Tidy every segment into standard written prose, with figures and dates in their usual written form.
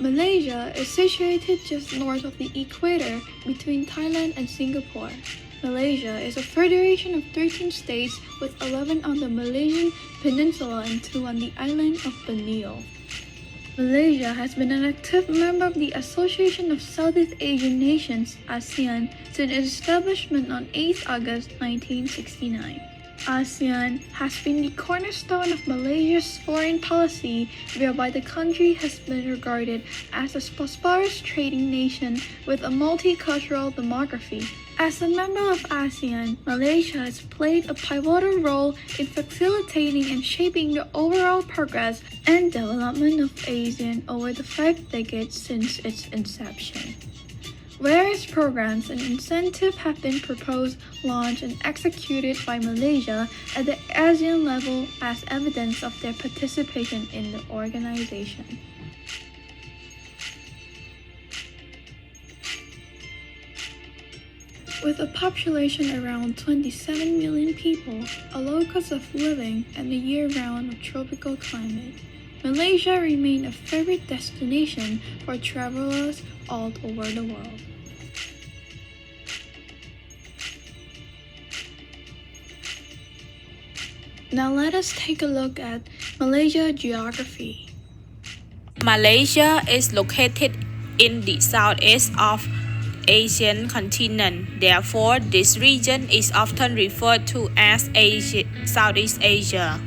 Malaysia is situated just north of the equator between Thailand and Singapore. Malaysia is a federation of 13 states with 11 on the Malaysian peninsula and 2 on the island of Borneo. Malaysia has been an active member of the Association of Southeast Asian Nations, ASEAN, since its establishment on 8 August 1969. ASEAN has been the cornerstone of Malaysia's foreign policy, whereby the country has been regarded as a prosperous trading nation with a multicultural demography. As a member of ASEAN, Malaysia has played a pivotal role in facilitating and shaping the overall progress and development of ASEAN over the 5 decades since its inception. Various programs and incentives have been proposed, launched, and executed by Malaysia at the ASEAN level as evidence of their participation in the organization. With a population around 27 million people, a low cost of living, and a year-round tropical climate, Malaysia remains a favorite destination for travelers all over the world. Now let us take a look at Malaysia geography. Malaysia is located in the southeast of Asian continent. Therefore, this region is often referred to as Southeast Asia.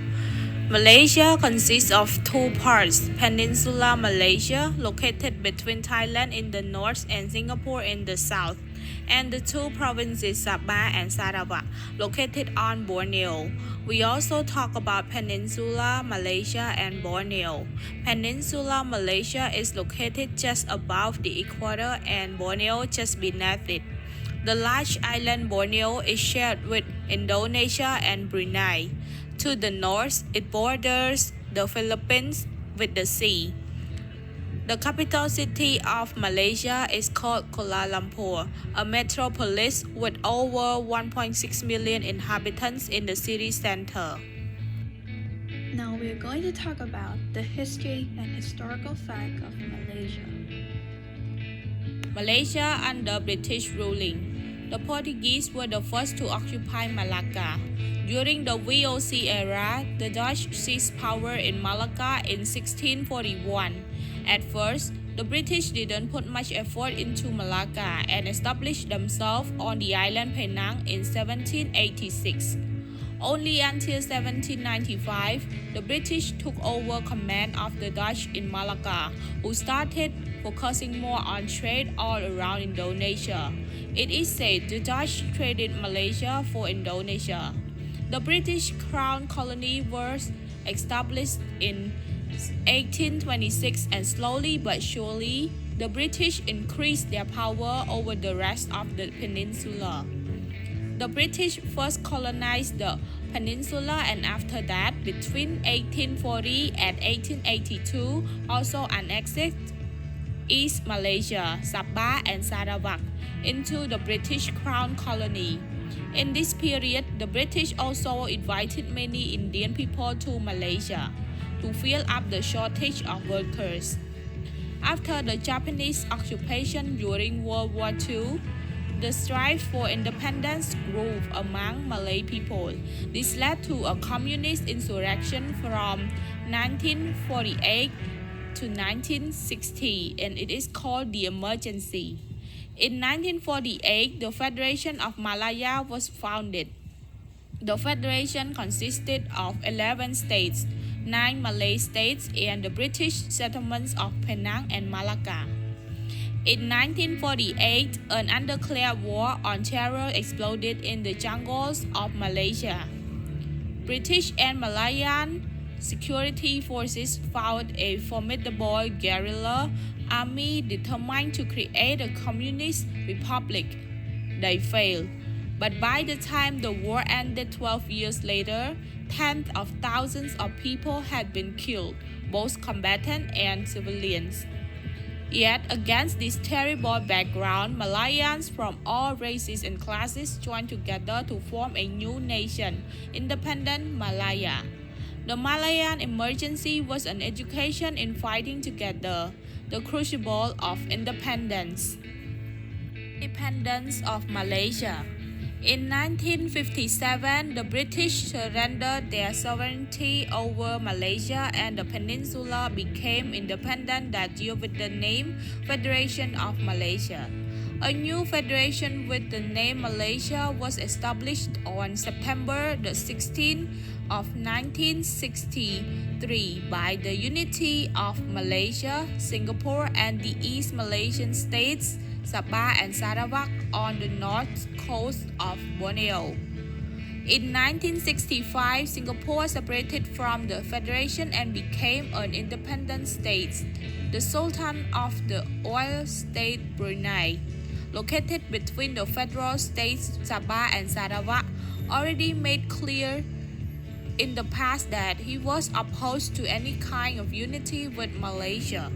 Malaysia consists of 2 parts: Peninsula Malaysia, located between Thailand in the north and Singapore in the south, and the 2 provinces Sabah and Sarawak, located on Borneo. We also talk about Peninsula Malaysia and Borneo. Peninsula Malaysia is located just above the equator and Borneo just beneath it. The large island Borneo is shared with Indonesia and Brunei. To the north, it borders the Philippines with the sea. The capital city of Malaysia is called Kuala Lumpur, a metropolis with over 1.6 million inhabitants in the city center. Now we are going to talk about the history and historical fact of Malaysia. Malaysia under British ruling. The Portuguese were the first to occupy Malacca. During the VOC era, the Dutch seized power in Malacca in 1641. At first, the British didn't put much effort into Malacca and established themselves on the island Penang in 1786. Only until 1795, the British took over command of the Dutch in Malacca, who started focusing more on trade all around Indonesia. It is said the Dutch traded Malaysia for Indonesia. The British Crown colony was established in 1826, and slowly but surely, the British increased their power over the rest of the peninsula. The British first colonized the peninsula, and after that, between 1840 and 1882, also annexed East Malaysia, Sabah and Sarawak into the British Crown colony. In this period, the British also invited many Indian people to Malaysia to fill up the shortage of workers. After the Japanese occupation during World War II, the strife for independence grew among Malay people. This led to a communist insurrection from 1948 to 1960, and it is called the Emergency. In 1948, the Federation of Malaya was founded. The federation consisted of 11 states, 9 Malay states, and the British settlements of Penang and Malacca. In 1948, an undeclared war on terror exploded in the jungles of Malaysia. British and Malayan security forces fought a formidable guerrilla army determined to create a communist republic. They failed, but by the time the war ended 12 years later, tens of thousands of people had been killed, both combatants and civilians. Yet, against this terrible background, Malayans from all races and classes joined together to form a new nation, independent Malaya. The Malayan emergency was an education in fighting together. the crucible of independence. Independence of Malaysia. In 1957, the British surrendered their sovereignty over Malaysia and the peninsula became independent that year with the name Federation of Malaysia. A new federation with the name Malaysia was established on September the 16th of 1963 by the unity of Malaysia, Singapore and the East Malaysian states, Sabah and Sarawak on the north coast of Borneo. In 1965, Singapore separated from the Federation and became an independent state. The Sultan of the Oil State Brunei, located between the federal states Sabah and Sarawak, already made clear in the past that he was opposed to any kind of unity with Malaysia.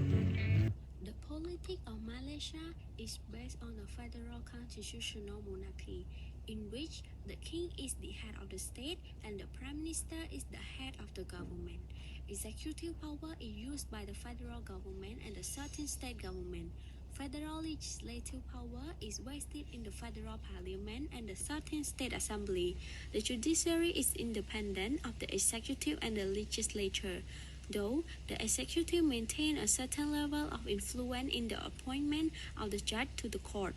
The politics of Malaysia is based on a federal constitutional monarchy, in which the king is the head of the state and the prime minister is the head of the government. Executive power is used by the federal government and the certain state government. Federal legislative power is vested in the federal parliament and the certain state assembly. The judiciary is independent of the executive and the legislature, though the executive maintains a certain level of influence in the appointment of the judge to the court.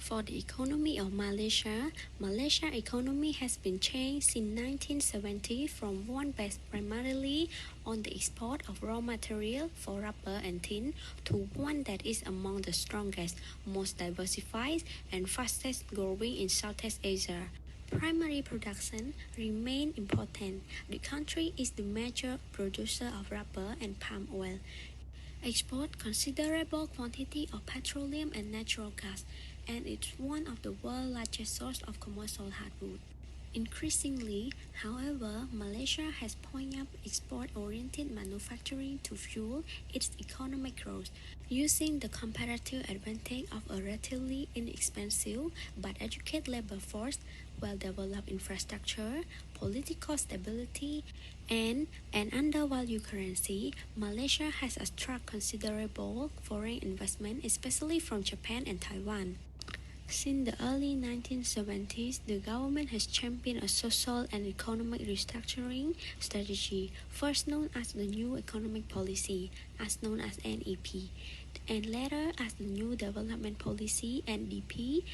For the economy of Malaysia, Malaysia's economy has been changed since 1970 from one based primarily on the export of raw material for rubber and tin to one that is among the strongest, most diversified and fastest growing in Southeast Asia. Primary production remains important. The country is the major producer of rubber and palm oil. Export considerable quantity of petroleum and natural gas, and it's one of the world's largest source of commercial hardwood. Increasingly, however, Malaysia has pointed up export-oriented manufacturing to fuel its economic growth, using the comparative advantage of a relatively inexpensive but educated labor force, well-developed infrastructure, political stability, and an undervalued currency. Malaysia has attracted considerable foreign investment, especially from Japan and Taiwan. Since the early 1970s, the government has championed a social and economic restructuring strategy, first known as the New Economic Policy, as known as NEP, and later as the New Development Policy, NDP,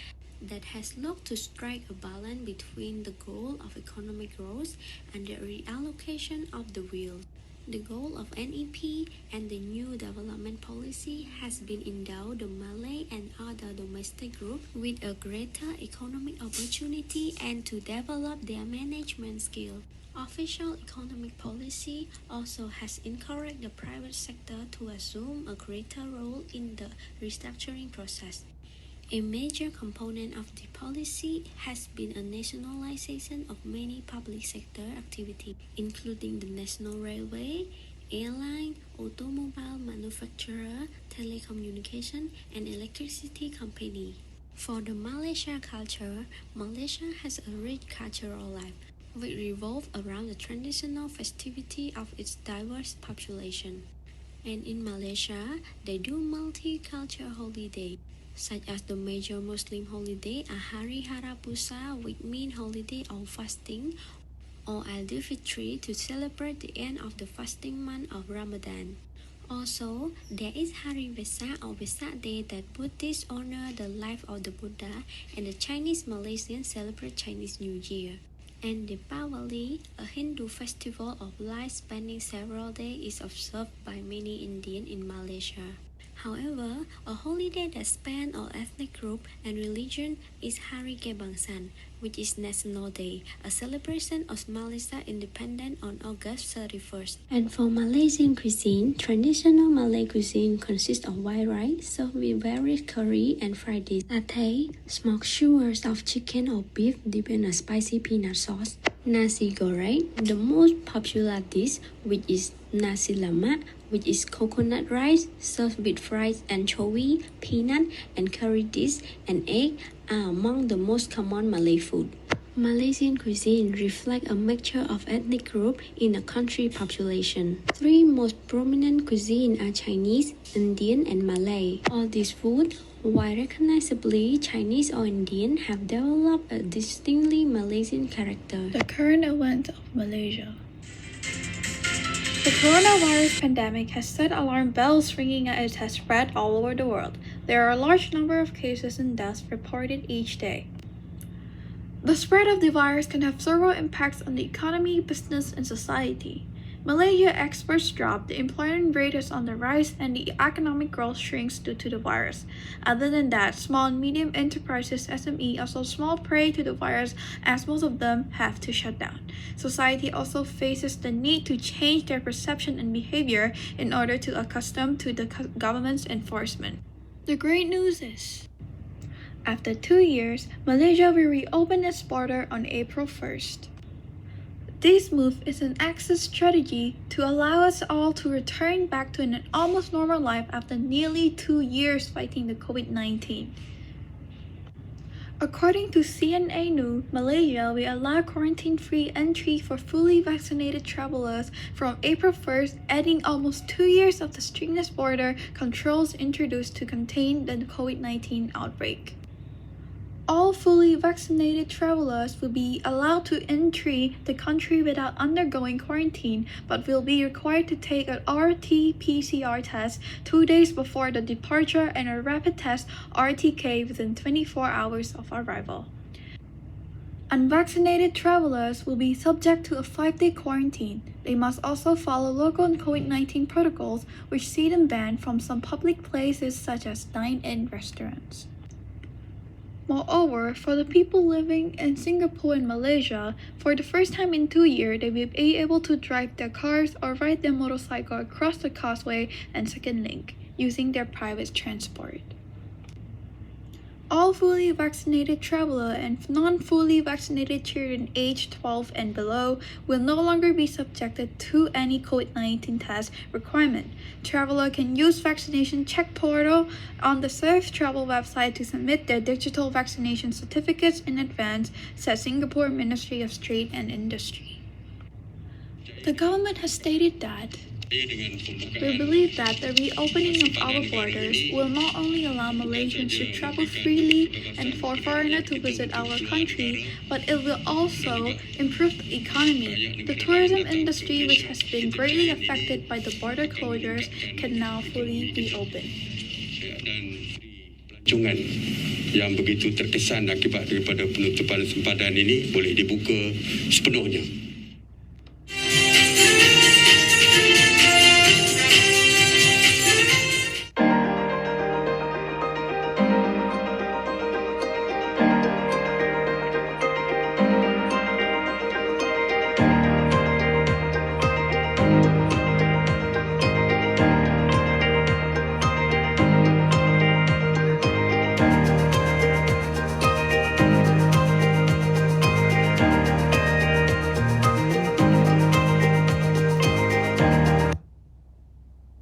that has looked to strike a balance between the goal of economic growth and the reallocation of the wealth. The goal of NEP and the New Development Policy has been endow the Malay and other domestic groups with a greater economic opportunity and to develop their management skills. Official economic policy also has encouraged the private sector to assume a greater role in the restructuring process. A major component of the policy has been a nationalization of many public sector activities, including the national railway, airline, automobile manufacturer, telecommunication, and electricity company. For the Malaysia culture, Malaysia has a rich cultural life, which revolves around the traditional festivity of its diverse population. And in Malaysia, they do multicultural holidays, such as the major Muslim holiday Hari Raya Puasa, which means holiday of fasting, or Aidilfitri to celebrate the end of the fasting month of Ramadan. Also, there is Hari Vesak or Vesak Day that Buddhists honor the life of the Buddha, and the Chinese Malaysians celebrate Chinese New Year. And Deepavali, a Hindu festival of light spanning several days, is observed by many Indians in Malaysia. However, a holiday that spans all ethnic groups and religion is Hari Kebangsaan, which is National Day, a celebration of Malaysia's independence on August 31st. And for Malaysian cuisine, traditional Malay cuisine consists of white rice served with various curry and fried dishes, satay, smoked skewers of chicken or beef dipped in a spicy peanut sauce, nasi goreng, the most popular dish, which is nasi lemak, which is coconut rice served with fried anchovy, peanut, and curry dish, and egg, are among the most common Malay food. Malaysian cuisine reflects a mixture of ethnic groups in a country population. Three most prominent cuisines are Chinese, Indian, and Malay. All these foods, while recognizably Chinese or Indian, have developed a distinctly Malaysian character. The current event of Malaysia. The coronavirus pandemic has set alarm bells ringing as it has spread all over the world. There are a large number of cases and deaths reported each day. The spread of the virus can have several impacts on the economy, business, and society. Malaysia exports drop, the employment rate is on the rise, and the economic growth shrinks due to the virus. Other than that, small and medium enterprises (SME) also fall prey to the virus as most of them have to shut down. Society also faces the need to change their perception and behavior in order to accustom to the government's enforcement. The great news is, after 2 years, Malaysia will reopen its border on April 1st. This move is an exit strategy to allow us all to return back to an almost normal life after nearly 2 years fighting the COVID-19. According to CNA News, Malaysia will allow quarantine-free entry for fully vaccinated travelers from April 1st, adding almost 2 years of the strictest border controls introduced to contain the COVID-19 outbreak. All fully vaccinated travelers will be allowed to enter the country without undergoing quarantine, but will be required to take an RT-PCR test 2 days before the departure and a rapid test RTK within 24 hours of arrival. Unvaccinated travelers will be subject to a 5-day quarantine. They must also follow local COVID-19 protocols, which see them banned from some public places such as dine-in restaurants. Moreover, for the people living in Singapore and Malaysia, for the first time in 2 years, they will be able to drive their cars or ride their motorcycle across the causeway and second link, using their private transport. All fully vaccinated travelers and non-fully vaccinated children aged 12 and below will no longer be subjected to any COVID-19 test requirement. Travelers can use vaccination check portal on the Safe Travel website to submit their digital vaccination certificates in advance, said Singapore Ministry of Trade and Industry. The government has stated that we believe that the reopening of our borders will not only allow Malaysians to travel freely and for foreigners to visit our country, but it will also improve the economy. The tourism industry, which has been greatly affected by the border closures, can now fully be opened. Yang begitu terkesan akibat daripada penutupan sempadan ini boleh dibuka sepenuhnya.